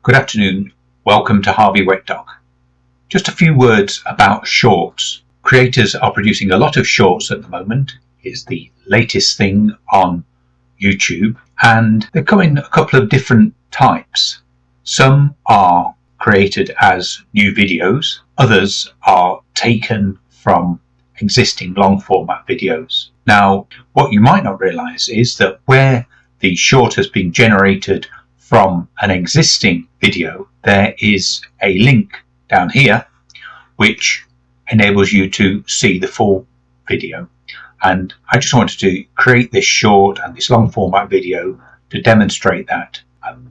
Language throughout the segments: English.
Good afternoon, welcome to Harveywetdog. Just a few words about shorts. Creators are producing a lot of shorts at the moment. It's the latest thing on YouTube and they come in a couple of different types. Some are created as new videos, others are taken from existing long format videos. Now, what you might not realize is that where the short has been generated from an existing video, there is a link down here which enables you to see the full video. And I just wanted to create this short and this long format video to demonstrate that.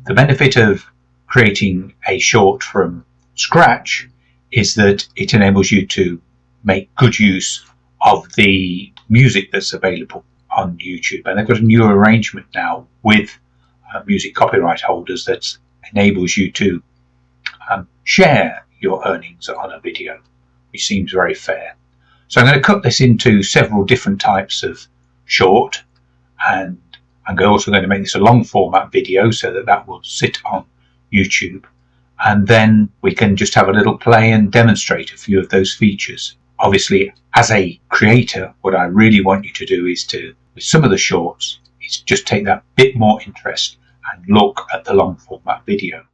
The benefit of creating a short from scratch is that it enables you to make good use of the music that's available on YouTube. And they've got a new arrangement now with music copyright holders that enables you to share your earnings on a video, which seems very fair. So I'm going to cut this into several different types of short, and I'm also going to make this a long format video so that that will sit on YouTube, and then we can just have a little play and demonstrate a few of those features. Obviously, as a creator, what I really want you to do is to, with some of the shorts, is just take that bit more interest and look at the long format video.